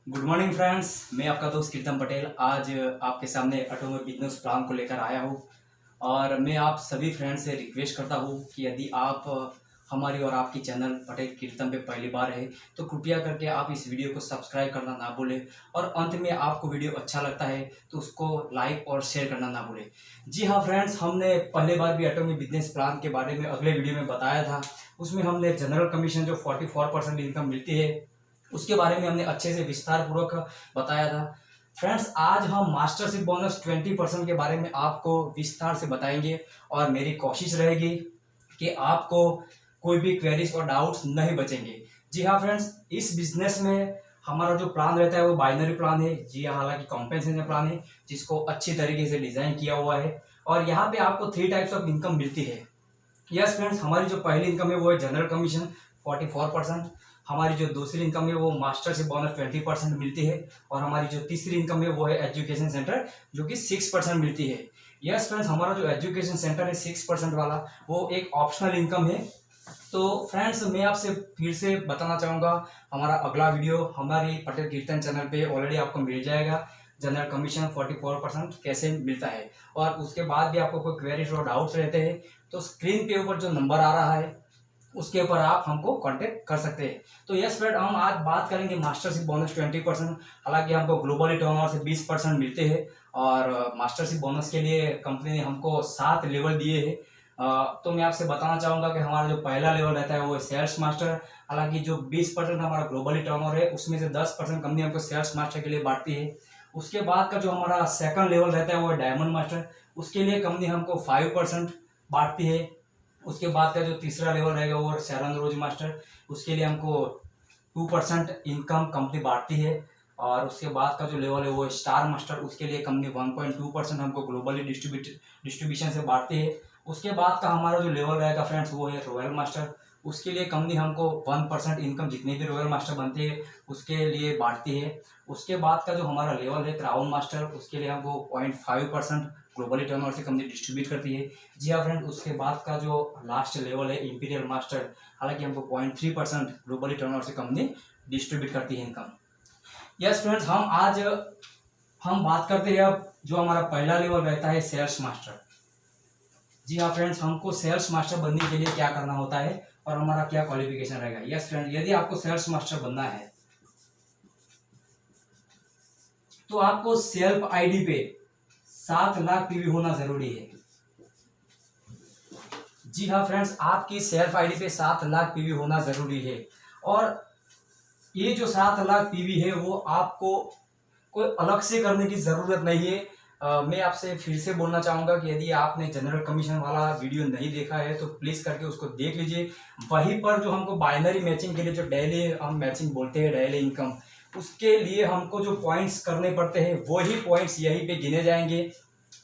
Good morning friends, मैं आपका दोस्त कीर्तन पटेल आज आपके सामने ऑटोमोबाइल बिजनेस प्लान को लेकर आया हूँ। और मैं आप सभी फ्रेंड्स से रिक्वेस्ट करता हूँ कि यदि आप हमारी और आपकी चैनल पटेल कीर्तन पे पहली बार है तो कृपया करके आप इस वीडियो को सब्सक्राइब करना ना भूलें। और अंत में आपको वीडियो अच्छा लगता है तो उसको लाइक और शेयर करना ना भूलें। जी हाँ फ्रेंड्स, हमने पहले बार भी ऑटोमोबाइल बिजनेस प्लान के बारे में अगले वीडियो में बताया था। उसमें हमने जनरल कमीशन जो 44% इनकम मिलती है उसके बारे में हमने अच्छे से विस्तार पूर्वक बताया था। फ्रेंड्स, आज हम मास्टरशिप बोनस 20% के बारे में आपको विस्तार से बताएंगे और मेरी कोशिश रहेगी कि आपको कोई भी क्वेरीज और डाउट्स नहीं बचेंगे। जी हाँ फ्रेंड्स, इस बिजनेस में हमारा जो प्लान रहता है वो बाइनरी प्लान है। जी हाँ, हालांकि कॉम्पेंसेशन प्लान है जिसको अच्छी तरीके से डिजाइन किया हुआ है। और यहाँ पे आपको 3 टाइप्स ऑफ इनकम मिलती है। यस फ्रेंड्स, हमारी जो पहली इनकम है वो है जनरल कमीशन 44%। हमारी जो दूसरी इनकम है वो मास्टरशिप बोनस 20% मिलती है। और हमारी जो तीसरी इनकम है वो है एजुकेशन सेंटर जो कि 6% मिलती है। यस फ्रेंड्स, हमारा जो एजुकेशन सेंटर है 6% वाला वो एक ऑप्शनल इनकम है। तो फ्रेंड्स, मैं आपसे फिर से बताना चाहूँगा, हमारा अगला वीडियो हमारी पटेल कीर्तन चैनल पे ऑलरेडी आपको मिल जाएगा। जनरल कमीशन 44% कैसे मिलता है। और उसके बाद भी आपको कोई क्वेरीज और डाउट्स रहते हैं तो स्क्रीन के ऊपर जो नंबर आ रहा है उसके ऊपर आप हमको कांटेक्ट कर सकते हैं। तो यस फ्रेंड, हम आज बात करेंगे मास्टरशिप बोनस 20%। हालांकि हमको ग्लोबली टर्नओवर से 20% मिलते हैं। और मास्टरशिप बोनस के लिए कंपनी ने हमको 7 लेवल दिए हैं। तो मैं आपसे बताना चाहूँगा कि हमारा जो पहला लेवल रहता है वो है सेल्स मास्टर। हालांकि जो 20% हमारा ग्लोबली टर्नओवर है उसमें से 10% कंपनी हमको सेल्स मास्टर के लिए बांटती है। उसके बाद का जो हमारा सेकंड लेवल रहता है वो है डायमंड मास्टर। उसके लिए कंपनी हमको 5% बांटती है। उसके बाद का जो तीसरा लेवल रहेगा वो शरण रोज मास्टर, उसके लिए हमको 2% इनकम कंपनी बांटती है। और उसके बाद का जो लेवल है वो स्टार मास्टर, उसके लिए कंपनी 1.2% हमको ग्लोबली डिस्ट्रीब्यूशन से बांटती है। उसके बाद का हमारा जो लेवल रहेगा फ्रेंड्स वो है रॉयल मास्टर। उसके लिए कंपनी हमको 1% इनकम जितने भी रॉयल मास्टर बनते हैं उसके लिए बांटती है। उसके बाद का जो हमारा लेवल है क्राउन मास्टर, उसके लिए हमको 0.5% ग्लोबली टर्नओवर से कंपनी डिस्ट्रीब्यूट करती है। जी हाँ फ्रेंड, उसके बाद का जो लास्ट लेवल है इंपीरियल मास्टर, हालांकि हमको 0.3% ग्लोबली टर्नओवर से कंपनी डिस्ट्रीब्यूट करती है इनकम। यस फ्रेंड्स, हम बात करते हैं अब जो हमारा पहला लेवल रहता है सेल्स मास्टर। जी हाँ फ्रेंड्स, हमको सेल्स मास्टर बनने के लिए क्या करना होता है और हमारा क्या क्वालिफिकेशन रहेगा। यस फ्रेंड, यदि आपको सेल्स मास्टर बनना है तो आपको सेल्फ आईडी पे 7 लाख पीवी होना जरूरी है। जी हाँ फ्रेंड्स, आपकी सेल्फ आईडी पे 7 लाख पीवी होना जरूरी है। और ये जो 7 लाख पीवी है वो आपको कोई अलग से करने की जरूरत नहीं है। मैं आपसे फिर से बोलना चाहूंगा कि यदि आपने जनरल कमीशन वाला वीडियो नहीं देखा है तो प्लीज करके उसको देख लीजिए। वहीं पर जो हमको बाइनरी मैचिंग के लिए जो डेली हम मैचिंग बोलते हैं, डेली इनकम, उसके लिए हमको जो पॉइंट्स करने पड़ते हैं वही पॉइंट्स यहीं पे गिने जाएंगे।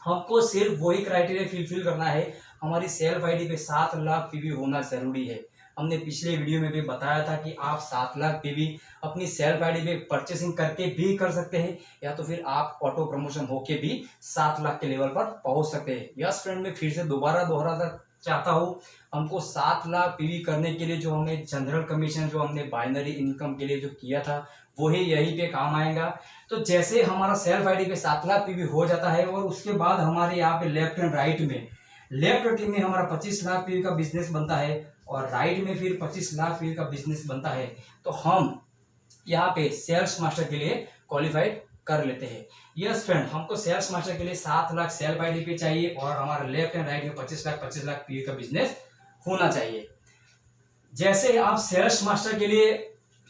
हमको सिर्फ वही क्राइटेरिया फिलफिल करना है। हमारी सेल्फ आईडी पे 7 लाख पीवी होना जरूरी है। हमने पिछले वीडियो में भी बताया था कि आप 7 लाख पीवी अपनी सेल्फ आईडी पे परचेसिंग करके भी कर सकते हैं, या तो फिर आप ऑटो प्रमोशन होके भी 7 लाख के लेवल पर पहुंच सकते हैं। यस फ्रेंड, मैं फिर से दोबारा दोहराना चाहता हूँ, हमको 7 लाख पीवी करने के लिए जो हमने जनरल कमीशन जो हमने बाइनरी इनकम के लिए जो किया था वही यहीं पे काम आएगा। तो जैसे हमारा सेल्फ आईडी पे 7 लाख पीवी हो जाता है और उसके बाद हमारे यहाँ पे लेफ्ट एंड राइट में, लेफ्ट टीम में हमारा 25 लाख पीवी का बिजनेस बनता है और राइट में फिर 25 लाख पीवी का बिजनेस बनता है, तो हम यहाँ पे सेल्स मास्टर के लिए क्वालिफाइड कर लेते हैं। यस फ्रेंड, हमको सेल्स मास्टर के लिए 7 लाख सेल्फ आईडी पे चाहिए और हमारा लेफ्ट एंड राइट में 25 लाख पीवी का बिजनेस होना चाहिए। जैसे आप सेल्स मास्टर के लिए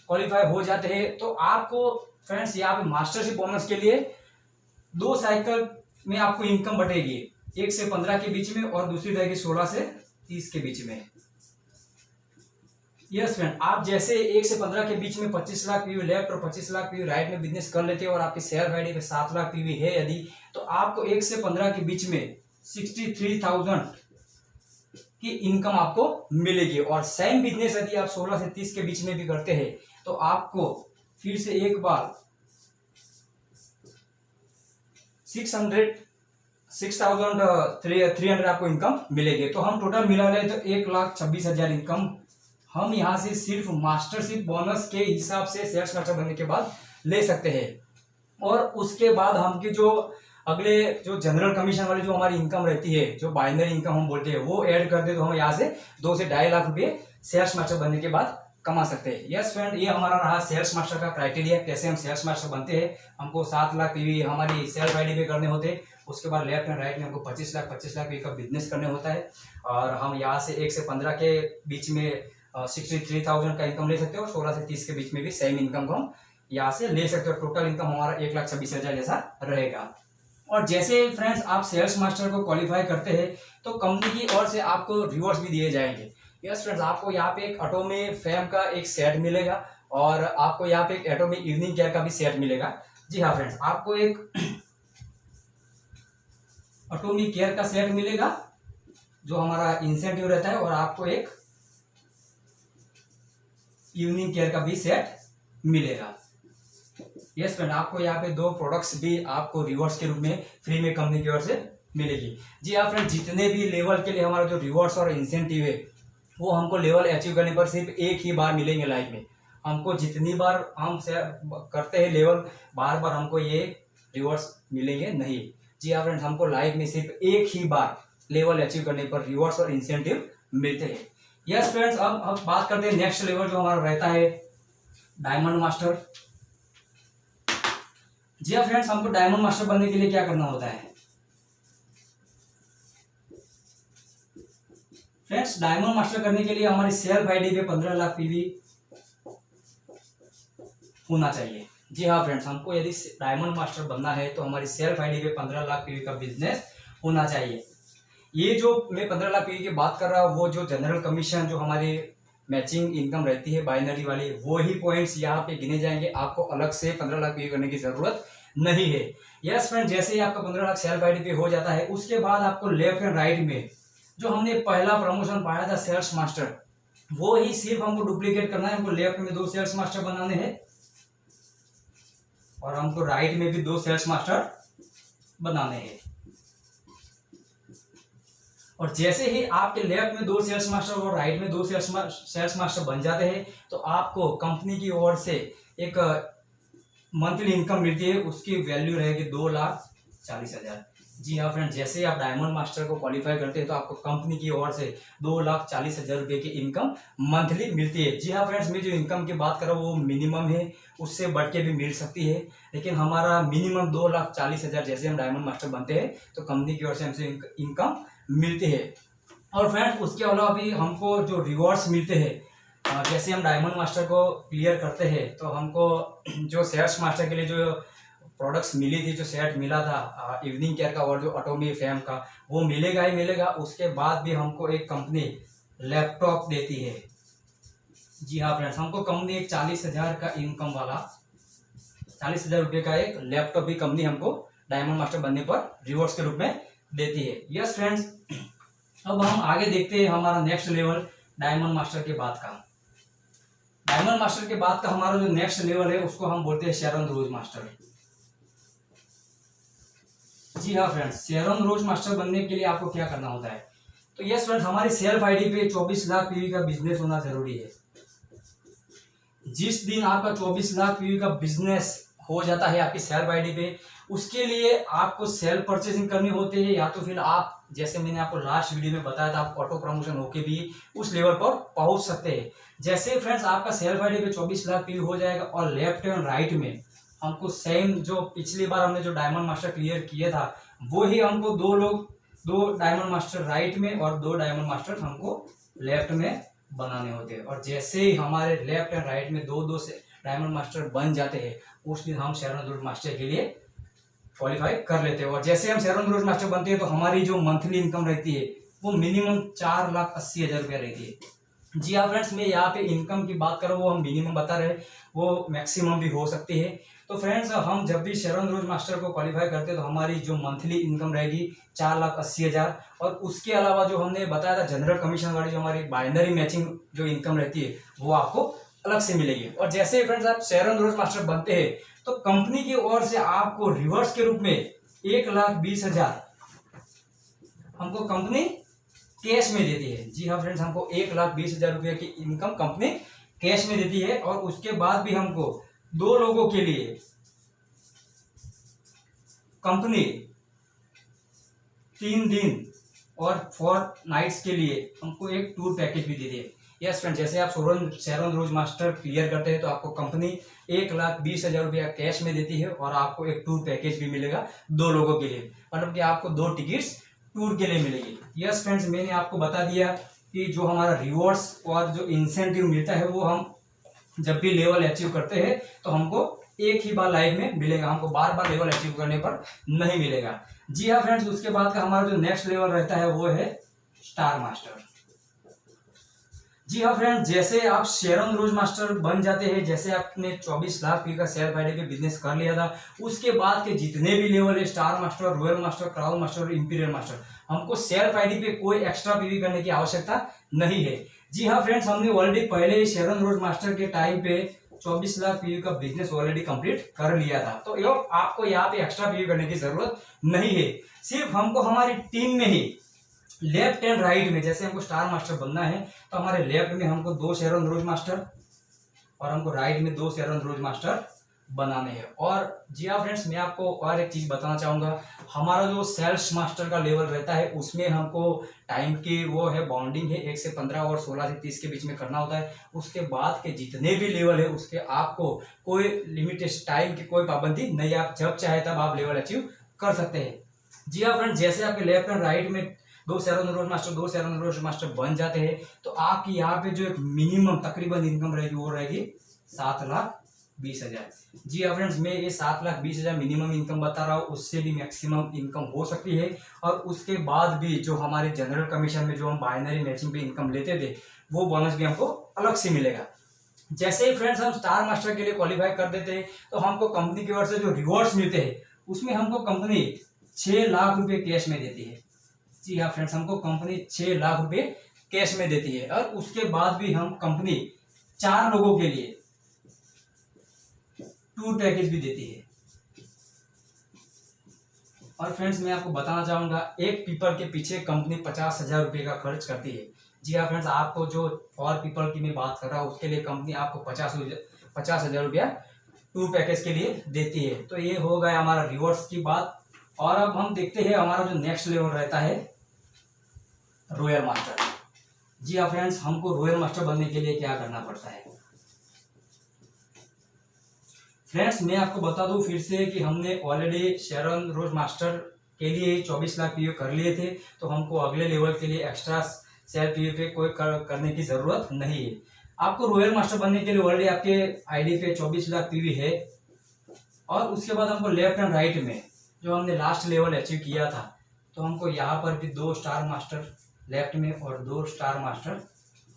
क्वालिफाई हो जाते हैं तो आपको फ्रेंड्स यहाँ पे मास्टरशिप बोनस के लिए 2 साइकिल में आपको इनकम बटेगी, 1 से 15 के बीच में और दूसरी रहेगी 16 से 30 के बीच में। यस फ्रेंड, आप जैसे 1 से 15 के बीच में 25 लाख पीवी लेफ्ट और 25 लाख पीवी राइट में बिजनेस कर लेते हैं और आपकी सेल्फ आईडी पे 7 लाख पीवी है यदि, तो आपको 1 से 15 के बीच में 63,000 की इनकम आपको मिलेगी। और सेम बिजनेस यदि आप 16 से 30 के बीच में भी करते हैं तो आपको फिर से एक बार 6,300 आपको इनकम मिलेगी। तो हम टोटल मिला ले तो 1,26,000 इनकम हम यहाँ से सिर्फ मास्टरशिप बोनस के हिसाब से सेल्स मास्टर बनने के बाद ले सकते हैं। और उसके बाद हमकी जो अगले जो जनरल कमीशन वाली जो हमारी इनकम रहती है, जो बाइनरी इनकम हम बोलते हैं, वो ऐड कर दे तो हम यहाँ से 2 से 2.5 लाख रुपए सेल्स मास्टर बनने के बाद कमा सकते हैं। यस फ्रेंड, ये हमारा रहा सेल्स मास्टर का क्राइटेरिया, कैसे हम सेल्स मास्टर बनते हैं। हमको 7 लाख पीवी हमारी सेल्फ आईडी पे करने होते हैं। उसके बाद लेफ्ट एंड राइट में हमको 25 लाख पीवी का बिजनेस करने होता है। और हम यहाँ से 1 से 15 के बीच में 63,000 का इनकम ले सकते हो, और 16 से 30 के बीच में भी सेम इनकम को हम यहाँ से ले सकते हो। टोटल इनकम हमारा 1,26,000 जैसा रहेगा। और जैसे फ्रेंड्स आप सेल्स मास्टर को क्वालिफाई करते हैं तो कंपनी की ओर से आपको रिवॉर्ड्स भी दिए जाएंगे। यस फ्रेंड्स, आपको यहाँ पे एक एटोमी फैम का एक सेट मिलेगा, और आपको यहाँ पे एक एटोमी इवनिंग केयर का भी सेट मिलेगा। जी हाँ फ्रेंड्स, आपको एक एटोमी केयर का सेट मिलेगा जो हमारा इंसेंटिव रहता है, और आपको एक इवनिंग केयर का भी सेट मिलेगा। यस फ्रेंड, आपको यहाँ पे 2 प्रोडक्ट्स भी आपको रिवॉर्ड्स के रूप में फ्री में कंपनी की ओर से मिलेगी। जी हाँ फ्रेंड, जितने भी लेवल के लिए हमारा जो रिवॉर्ड्स और इंसेंटिव है वो हमको लेवल अचीव करने पर सिर्फ एक ही बार मिलेंगे लाइफ में। हमको जितनी बार हम करते हैं लेवल, बार बार हमको ये रिवॉर्ड्स मिलेंगे नहीं। जी हाँ फ्रेंड्स, हमको लाइफ में सिर्फ एक ही बार लेवल अचीव करने पर रिवॉर्ड्स और इंसेंटिव मिलते हैं। यस फ्रेंड्स, अब हम बात करते हैं नेक्स्ट लेवल जो हमारा रहता है डायमंड मास्टर। जी हाँ फ्रेंड्स, हमको डायमंड मास्टर बनने के लिए क्या करना होता है। फ्रेंड्स, डायमंड मास्टर करने के लिए हमारी सेल्फ आईडी पे 15 लाख पीवी होना चाहिए। जी हाँ फ्रेंड्स, हमको यदि डायमंड मास्टर बनना है तो हमारी सेल्फ आईडी पे 15 लाख पीवी का बिजनेस होना चाहिए। ये जो मैं 15 लाख पीवी की बात कर रहा हूँ, वो जो जनरल कमीशन जो हमारी मैचिंग इनकम रहती है बाइनरी वाली, वो ही पॉइंट्स यहाँ पे गिने जाएंगे। आपको अलग से 15 लाख पीवी करने की जरूरत नहीं है। यस फ्रेंड, जैसे ही आपका 15 लाख सेल्फ आईडी पे हो जाता है, उसके बाद आपको लेफ्ट एंड राइट में जो हमने पहला प्रमोशन पाया था सेल्स मास्टर, वो ही सिर्फ हमको डुप्लीकेट करना है। हमको लेफ्ट में 2 सेल्स मास्टर बनाने हैं, और हमको राइट में भी 2 सेल्स मास्टर बनाने हैं। और जैसे ही आपके लेफ्ट में 2 सेल्स मास्टर और राइट में 2 सेल्स मास्टर बन जाते हैं, तो आपको कंपनी की ओर से एक मंथली इनकम मिलती है। उसकी वैल्यू रहेगी 2,40,000। जी हाँ फ्रेंड, जैसे आप डायमंड मास्टर को क्वालिफाई करते हैं तो आपको कंपनी की ओर से 2,40,000 रुपये की इनकम मंथली मिलती है। जी हाँ फ्रेंड्स, मैं जो इनकम की बात कर रहा हूँ वो मिनिमम है, उससे बढ़ के भी मिल सकती है, लेकिन हमारा मिनिमम 2,40,000 जैसे हम डायमंड मास्टर बनते हैं तो कंपनी की ओर से हमसे इनकम मिलती है। और फ्रेंड्स, उसके अलावा भी हमको जो रिवॉर्ड्स मिलते हैं, जैसे हम डायमंड मास्टर को क्लियर करते हैं तो हमको जो सेल्स मास्टर के लिए जो प्रोडक्ट्स मिली थी, जो सेट मिला था इवनिंग केयर का और जो एटोमी फैम का, वो मिलेगा ही मिलेगा। उसके बाद भी हमको एक कंपनी लैपटॉप देती है। जी हाँ फ्रेंड्स, हमको कंपनी एक 40,000 का इनकम वाला 40,000 रुपये का एक लैपटॉप भी कंपनी हमको डायमंड मास्टर बनने पर रिवॉर्ड्स के रूप में देती है। यस फ्रेंड्स, अब हम आगे देखते हैं हमारा नेक्स्ट लेवल डायमंड मास्टर के बाद का। डायमंड मास्टर के बाद का हमारा जो नेक्स्ट लेवल है उसको हम बोलते हैं शेरन रोज मास्टर। जी हाँ फ्रेंड्स, शेरन रोज मास्टर बनने के लिए आपको क्या करना होता है। तो यस फ्रेंड्स, हमारी सेल्फ आईडी पे 24 लाख पीवी का बिजनेस होना जरूरी है। जिस दिन आपका 24 लाख पीवी का बिजनेस हो जाता है आपकी सेल्फ आईडी पे, उसके लिए आपको सेल्फ परचेसिंग करनी होती है, या तो फिर आप जैसे मैंने आपको लास्ट वीडियो में बताया था, आप ऑटो प्रमोशन होके भी उस लेवल पर पहुंच सकते हैं। जैसे फ्रेंड्स आपका सेल्फ आईडी पे 24 लाख पीवी हो जाएगा, और लेफ्ट एंड राइट में हमको सेम जो पिछली बार हमने जो डायमंड मास्टर क्लियर किया था, वो ही हमको 2 डायमंड मास्टर राइट में और 2 डायमंड मास्टर हमको लेफ्ट में बनाने होते हैं। और जैसे ही हमारे लेफ्ट एंड राइट में 2 से डायमंड मास्टर बन जाते हैं, उस दिन हम शेरन रोज मास्टर के लिए क्वालिफाई कर लेते हैं। और जैसे हम शेरन रोज मास्टर बनते हैं तो हमारी जो मंथली इनकम रहती है वो मिनिमम 4,80,000 रुपया रहती है। जी हाँ फ्रेंड्स, मैं यहाँ पे इनकम की बात कर रहा हूँ, वो हम मिनिमम बता रहे हैं, वो मैक्सिमम भी हो सकती है। तो फ्रेंड्स, हम जब भी शेरन रोज मास्टर को क्वालिफाई करते हैं तो हमारी जो मंथली इनकम रहेगी 4,80,000। और उसके अलावा जो हमने बताया था जनरल कमीशन वाली जो हमारी बाइनरी मैचिंग जो इनकम रहती है वो आपको अलग से मिलेगी। और जैसे ही फ्रेंड्स आप शेरन रोज मास्टर बनते हैं तो कंपनी की ओर से आपको रिवर्स के रूप में 1,20,000 हमको कंपनी कैश में देती है। जी हाँ फ्रेंड्स, हमको 1,20,000 रुपये की इनकम कंपनी कैश में देती है। और उसके बाद भी हमको 2 लोगों के लिए कंपनी 3 दिन और 4 नाइट्स के लिए हमको एक टूर पैकेज भी देती है। यस फ्रेंड, जैसे आप शेरॉन रोज मास्टर क्लियर करते हैं तो आपको कंपनी 1,20,000 रुपया कैश में देती है और आपको एक टूर पैकेज भी मिलेगा 2 लोगों के लिए, मतलब कि आपको 2 टिकट्स टूर के लिए मिलेगी। यस फ्रेंड्स, मैंने आपको बता दिया कि जो हमारा रिवॉर्ड्स और जो इंसेंटिव मिलता है वो हम जब भी लेवल अचीव करते हैं तो हमको एक ही बार लाइफ में मिलेगा, हमको बार बार लेवल अचीव करने पर नहीं मिलेगा। जी हाँ फ्रेंड्स, उसके बाद का हमारा जो नेक्स्ट लेवल रहता है वो है स्टार मास्टर। जी हाँ फ्रेंड्स, जैसे आप शेरॉन रोज मास्टर बन जाते हैं, जैसे आपने 24 लाख का सेल्फ आईडी पे बिजनेस कर लिया था, उसके बाद के जितने भी लेवल है star master, royal master, crown master और इंपीरियल मास्टर, हमको सेल्फ आईडी पे कोई एक्स्ट्रा पीवी करने की आवश्यकता नहीं है। जी हाँ फ्रेंड्स, हमने ऑलरेडी पहले ही शेरॉन रोज मास्टर के टाइम पे 24 लाख पीवी का बिजनेस ऑलरेडी कंप्लीट कर लिया था, तो आपको यहाँ पे एक्स्ट्रा पीवी करने की जरूरत नहीं है। सिर्फ हमको हमारी टीम में ही लेफ्ट एंड राइट में, जैसे हमको स्टार मास्टर बनना है तो हमारे लेफ्ट में हमको 2 शेरॉन रोज मास्टर और हमको राइट में 2 शेरॉन रोज मास्टर बनाने हैं। और जी हाँ फ्रेंड्स, मैं आपको और एक चीज बताना चाहूंगा, हमारा जो सेल्स मास्टर का लेवल रहता है उसमें हमको टाइम की वो है बाउंडिंग है, 1 से 15 और 16 से 30 के बीच में करना होता है। उसके बाद के जितने भी लेवल है उसके आपको कोई लिमिटेड टाइम की कोई पाबंदी नहीं, आप जब चाहे तब आप लेवल अचीव कर सकते हैं। जी हाँ फ्रेंड्स, जैसे आपके लेफ्ट एंड राइट में 2 शेरॉन रोज मास्टर 2 शेरॉन रोज मास्टर बन जाते हैं तो आपकी यहाँ पे जो एक मिनिमम तकरीबन इनकम रहेगी वो रहेगी 7,20,000। जी हाँ फ्रेंड्स, मैं ये 7,20,000 मिनिमम इनकम बता रहा हूँ, उससे भी मैक्सिमम इनकम हो सकती है। और उसके बाद भी जो हमारे जनरल कमीशन में जो हम बाइनरी मैचिंग पे इनकम लेते थे वो बोनस भी हमको अलग से मिलेगा। जैसे ही फ्रेंड्स हम स्टार मास्टर के लिए क्वालिफाई कर देते हैं तो हमको कंपनी की ओर से जो रिवॉर्ड्स मिलते हैं उसमें हमको कंपनी 6 लाख रुपए कैश में देती है। जी हाँ फ्रेंड्स, हमको कंपनी 6 लाख रुपए कैश में देती है। और उसके बाद भी हम कंपनी 4 लोगों के लिए टूर पैकेज भी देती है। और फ्रेंड्स, मैं आपको बताना चाहूंगा, एक पीपल के पीछे कंपनी 50,000 रुपए का खर्च करती है। जी हाँ फ्रेंड्स, आपको जो और पीपल की मैं बात कर रहा हूँ उसके लिए कंपनी आपको 50,000 रुपया टूर पैकेज के लिए देती है। तो ये हो गया हमारा रिवॉर्ड्स की बात। और अब हम देखते हैं हमारा जो नेक्स्ट लेवल रहता है रॉयल मास्टर। जी हाँ फ्रेंड्स, हमको रॉयल मास्टर बनने के लिए क्या करना पड़ता है। फ्रेंड्स, मैं आपको बता दूं फिर से कि हमने ऑलरेडी शेरॉन रोज मास्टर के लिए 24 लाख पीवी कर लिए थे, तो हमको अगले लेवल के लिए एक्स्ट्रा सेल्फ पीवी पे कोई करने की जरूरत नहीं है। आपको रॉयल मास्टर बनने के लिए ऑलरेडी आपके आईडी पे 24 लाख पीवी है। और उसके बाद हमको लेफ्ट एंड राइट में जो हमने लास्ट लेवल अचीव किया था तो हमको यहाँ पर भी 2 स्टार मास्टर लेफ्ट में और 2 स्टार मास्टर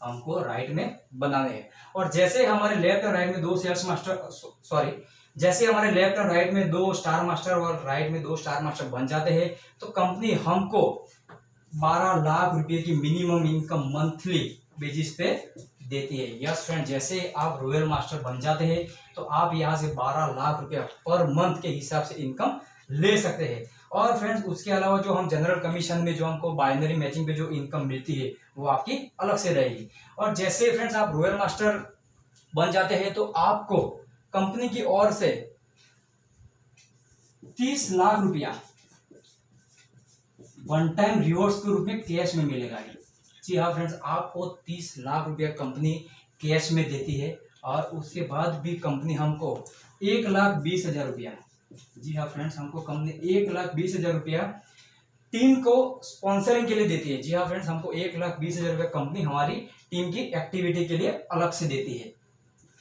हमको राइट में बनाने हैं। और जैसे हमारे लेफ्ट और राइट में 2 सेल्स मास्टर जैसे हमारे लेफ्ट और राइट में 2 स्टार मास्टर और राइट में 2 स्टार मास्टर बन जाते हैं तो कंपनी हमको 12 लाख रुपए की मिनिमम इनकम मंथली बेसिस पे देती है। यस फ्रेंड, जैसे आप रॉयल मास्टर बन जाते हैं तो आप यहाँ से 12 लाख रुपया पर मंथ के हिसाब से इनकम ले सकते हैं। और फ्रेंड्स, उसके अलावा जो हम जनरल कमीशन में जो हमको बाइनरी मैचिंग पे जो इनकम मिलती है वो आपकी अलग से रहेगी। और जैसे फ्रेंड्स आप रॉयल मास्टर बन जाते हैं तो आपको कंपनी की ओर से 30 लाख रुपया वन टाइम रिवॉर्ड्स के रूप में कैश में मिलेगा। जी हाँ फ्रेंड्स, आपको 30 लाख रुपया कंपनी कैश में देती है। और उसके बाद भी कंपनी हमको 1,20,000 रुपया, जी हाँ फ्रेंड्स, हमको कंपनी 1,20,000 रुपया टीम को स्पॉन्सरिंग के लिए देती है। जी हाँ फ्रेंड्स, हमको 1,20,000 रुपया कंपनी हमारी टीम की एक्टिविटी के लिए अलग से देती है।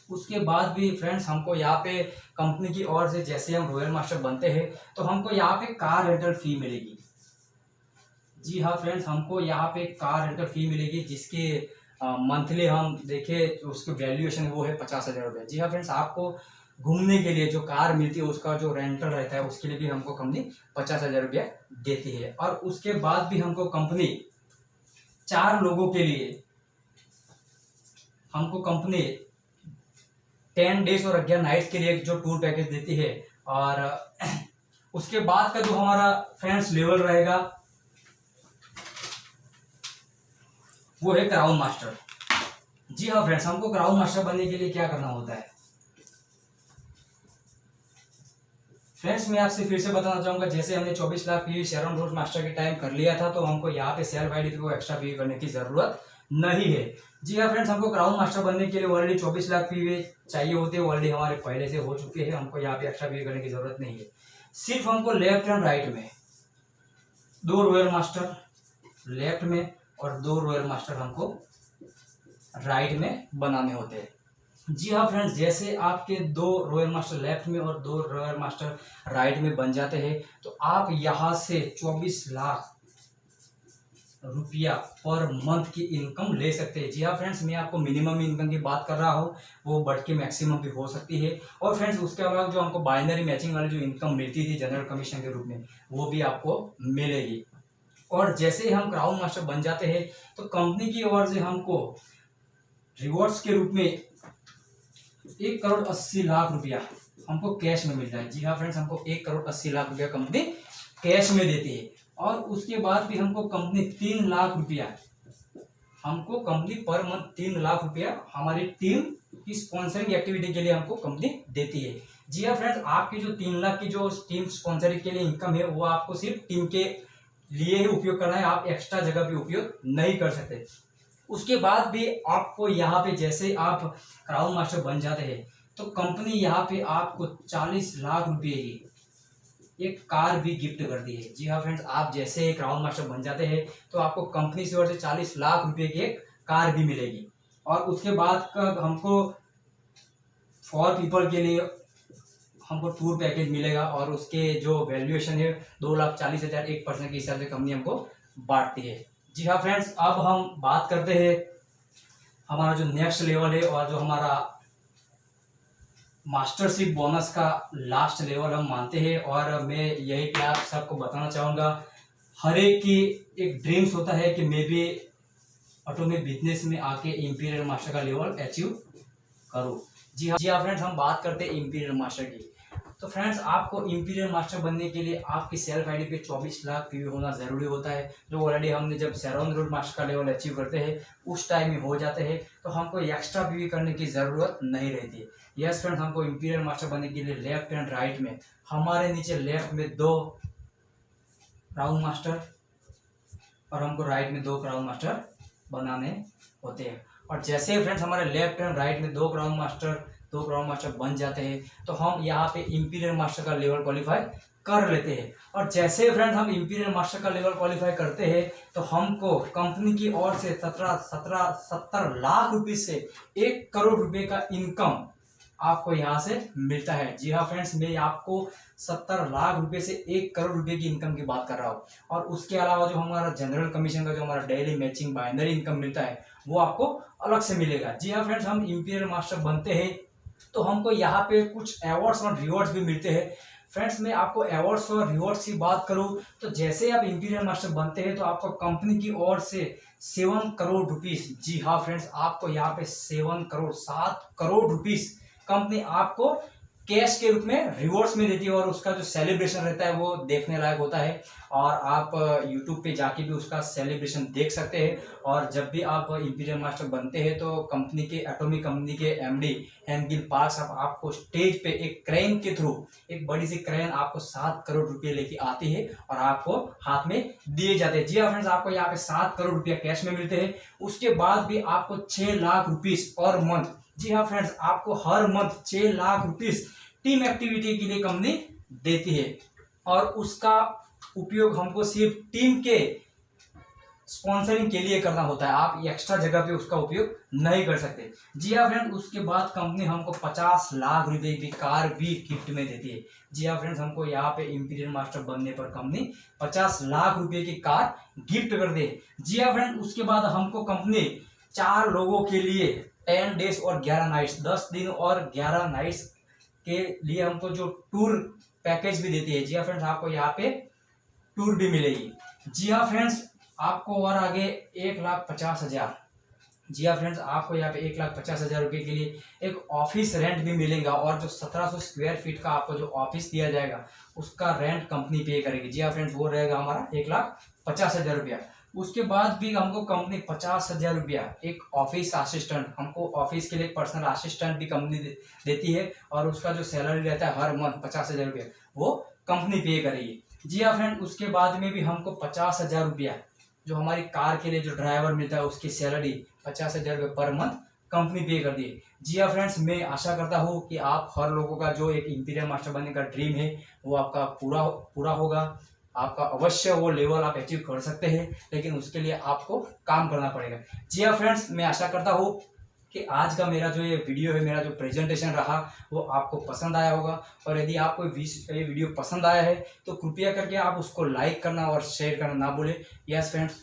उसके बाद भी फ्रेंड्स हमको यहाँ पे कंपनी की ओर से जैसे हम रॉयल मास्टर बनते हैं तो हमको यहाँ पे कार रेंटल फी मिलेगी। जी हाँ फ्रेंड्स, हमको यहाँ पे कार रेंटल फी मिलेगी जिसके मंथली हम देखें उसकी वैल्यूएशन वो है 50,000 रुपये। जी हाँ फ्रेंड्स, आपको घूमने के लिए जो कार मिलती है उसका जो रेंटल रहता है उसके लिए भी हमको कंपनी 50,000 रुपया देती है। और उसके बाद भी हमको कंपनी 4 लोगों के लिए हमको कंपनी 10 डेज और 11 नाइट्स के लिए जो टूर पैकेज देती है। और उसके बाद का जो हमारा फ्रेंड्स लेवल रहेगा वो है क्राउन मास्टर। जी हाँ फ्रेंड्स, हमको क्राउन मास्टर बनने के लिए क्या करना होता है फ्रेंड्स, मैं आपसे फिर से बताना चाहूंगा। जैसे हमने 24 लाख पीवी शेरॉन रोड मास्टर के टाइम कर लिया था, तो हमको यहाँ पे सेल्फ आईडी को एक्स्ट्रा पीवी करने की जरूरत नहीं है। जी हाँ फ्रेंड्स, हमको क्राउन मास्टर बनने के लिए ऑलरेडी 24 लाख पीवी चाहिए होते हैं, ऑलरेडी हमारे पहले से हो चुके हैं। हमको यहाँ पे एक्स्ट्रा पीवी करने की जरूरत नहीं है। सिर्फ हमको लेफ्ट एंड राइट में 2 रॉयल मास्टर लेफ्ट में और 2 रॉयल मास्टर हमको राइट में बनाने होते हैं। जी हाँ फ्रेंड्स, जैसे आपके 2 रॉयल मास्टर लेफ्ट में और 2 रॉयल मास्टर राइट में बन जाते हैं, तो आप यहाँ से 24 लाख रुपया पर मंथ की इनकम ले सकते हैं। जी हाँ फ्रेंड्स, मैं आपको मिनिमम इनकम की बात कर रहा हूँ, वो बढ़ के मैक्सिमम भी हो सकती है। और फ्रेंड्स, उसके अलावा जो हमको बाइनरी मैचिंग वाली जो इनकम मिलती थी जनरल कमीशन के रूप में, वो भी आपको मिलेगी। और जैसे ही हम क्राउन मास्टर बन जाते हैं, तो कंपनी की ओर से हमको रिवॉर्ड्स के रूप में 1,80,00,000 रुपया हमको कैश में मिलता है। जी हाँ फ्रेंड्स, हमको 1,80,00,000 रुपया कंपनी कैश में देती है। और उसके बाद भी हमको कंपनी 3 लाख रुपया, हमको कंपनी पर मंथ 3 लाख रुपया हमारी टीम की स्पॉन्सरिंग एक्टिविटी के लिए हमको कंपनी देती है। जी हाँ फ्रेंड्स, आपकी जो 3 लाख की जो टीम स्पॉन्सरिंग के लिए इनकम है, वो आपको सिर्फ टीम के लिए ही उपयोग करना है, आप एक्स्ट्रा जगह पे उपयोग नहीं कर सकते। उसके बाद भी आपको यहाँ पे जैसे आप क्राउन मास्टर बन जाते हैं, तो कंपनी यहाँ पे आपको 40 लाख रुपए की एक कार भी गिफ्ट करती है। जी हाँ फ्रेंड्स, आप जैसे क्राउन मास्टर बन जाते हैं, तो आपको कंपनी से ओर से 40 लाख रुपए की एक कार भी मिलेगी। और उसके बाद का हमको फॉर पीपल के लिए हमको टूर पैकेज मिलेगा, और उसके जो वैल्यूएशन है 2,40,000 1% के हिसाब से कंपनी हमको बांटती है। जी हाँ फ्रेंड्स, अब हम बात करते हैं हमारा जो नेक्स्ट लेवल है, और जो हमारा मास्टरशिप बोनस का लास्ट लेवल हम मानते हैं। और मैं यही पे आप सबको बताना चाहूँगा, हर एक की एक ड्रीम्स होता है कि मैं भी ऑटोमेटिक बिजनेस में आके इंपीरियल मास्टर का लेवल अचीव करूँ। जी हाँ फ्रेंड्स, हम बात करते हैं इंपीरियल मास्टर की। तो फ्रेंड्स, आपको इंपीरियल मास्टर बनने के लिए आपकी सेल्फ आईडी पे 24 लाख पीवी होना जरूरी होता है, जो ऑलरेडी हमने जब शेरॉन रोड मास्टर का लेवल अचीव करते हैं उस टाइम में हो जाते हैं, तो हमको एक्स्ट्रा पीवी करने की ज़रूरत नहीं रहती है। यस फ्रेंड्स, हमको इंपीरियल मास्टर बनने के लिए लेफ्ट एंड राइट में हमारे नीचे लेफ्ट में 2 क्राउन मास्टर और हमको राइट में 2 क्राउन मास्टर बनाने होते हैं। और जैसे फ्रेंड्स हमारे लेफ्ट एंड राइट में 2 क्राउन मास्टर बन जाते हैं, तो हम यहाँ पे इंपीरियल मास्टर का लेवल क्वालिफाई कर लेते हैं। और जैसे फ्रेंड्स हम इंपीरियल मास्टर का लेवल क्वालिफाई करते हैं, तो हमको कंपनी की ओर से 70 लाख रुपए से 1 करोड़ रुपए का इनकम आपको यहाँ से मिलता है। जी हाँ फ्रेंड्स, मैं आपको 70 लाख रुपए से 1 करोड़ रुपए की इनकम की बात कर रहा हूँ। और उसके अलावा जो हमारा जनरल कमीशन का जो हमारा डेली मैचिंग बाइनरी इनकम मिलता है, वो आपको अलग से मिलेगा। जी हाँ फ्रेंड्स, हम इंपीरियल मास्टर बनते हैं तो हमको यहाँ पे कुछ अवार्ड्स और रिवॉर्ड्स भी मिलते हैं। फ्रेंड्स, मैं आपको अवार्ड्स और रिवॉर्ड्स की बात करूँ, तो जैसे आप इंपीरियल मास्टर बनते हैं, तो आपको कंपनी की ओर से 7 करोड़ रुपीस, जी हाँ फ्रेंड्स, आपको यहाँ पे 7 करोड़ रुपीस कंपनी आपको कैश के रूप में रिवॉर्ड्स में देती है। और उसका जो सेलिब्रेशन रहता है वो देखने लायक होता है, और आप यूट्यूब पे जाके भी उसका सेलिब्रेशन देख सकते हैं। और जब भी आप इंपीरियल मास्टर बनते हैं, तो कंपनी के एटॉमिक कंपनी के एमडी हेनगिल पार्क्स आपको स्टेज पे एक क्रेन के थ्रू, एक बड़ी सी क्रेन आपको 7 करोड़ रुपये लेके आती है और आपको हाथ में दिए जाते हैं। जी हाँ फ्रेंड्स, आपको यहाँ पे 7 करोड़ रुपया कैश में मिलते हैं। उसके बाद भी आपको 6 लाख रुपीस पर मंथ, जी हाँ फ्रेंड्स, आपको हर month 6 lakh rupees team activity के लिए कंपनी देती है। और उसका उपयोग हमको सिर्फ टीम के स्पॉन्सरिंग के लिए करना होता है, आप एक्स्ट्रा जगह पे उसका उपयोग नहीं कर सकते। जी हाँ फ्रेंड, उसके बाद कंपनी हमको 50 लाख रुपए की कार भी गिफ्ट में देती है। जी हाँ फ्रेंड्स, हमको यहाँ पे इंपीरियल मास्टर बनने पर कंपनी 50 लाख रुपए की कार गिफ्ट कर दे। जी हाँ फ्रेंड, उसके बाद हमको कंपनी 4 लोगों के लिए 10 डेज और 11 नाइट्स, 10 दिन और 11 नाइट्स के लिए हमको जो टूर पैकेज भी देती है। जी हाँ फ्रेंड्स, आपको यहाँ पे टूर भी मिलेगी। जी हाँ फ्रेंड्स, आपको और आगे 1,50,000, जी हाँ फ्रेंड्स, आपको यहाँ पे 1,50,000 रुपये के लिए एक ऑफिस रेंट भी मिलेगा। और जो 1700 स्क्वायर फीट का आपको जो ऑफिस दिया जाएगा, उसका रेंट कंपनी पे करेगी। जी हाँ फ्रेंड्स, वो रहेगा हमारा 1,50,000 रुपया। उसके बाद भी हमको कंपनी 50,000 रुपया, एक ऑफिस असिस्टेंट, हमको ऑफिस के लिए पर्सनल असिस्टेंट भी कंपनी देती है, और उसका जो सैलरी रहता है हर मंथ 50,000 रुपया, वो कंपनी पे करेगी। जी हाँ फ्रेंड, उसके बाद में भी हमको 50,000 रुपया जो हमारी कार के लिए जो ड्राइवर मिलता है उसकी सैलरी 50,000 रुपये पर मंथ कंपनी पे कर दी है। जी हाँ फ्रेंड्स, मैं आशा करता हूँ कि आप हर लोगों का जो एक इंपीरियल मास्टर बनने का ड्रीम है वो आपका पूरा होगा। आपका अवश्य वो लेवल आप अचीव कर सकते हैं, लेकिन उसके लिए आपको काम करना पड़ेगा। जी हाँ फ्रेंड्स, मैं आशा करता हूँ कि आज का मेरा जो ये वीडियो है, मेरा जो प्रेजेंटेशन रहा, वो आपको पसंद आया होगा। और यदि आपको ये वीडियो पसंद आया है तो कृपया करके आप उसको लाइक करना और शेयर करना ना भूलें। Yes friends,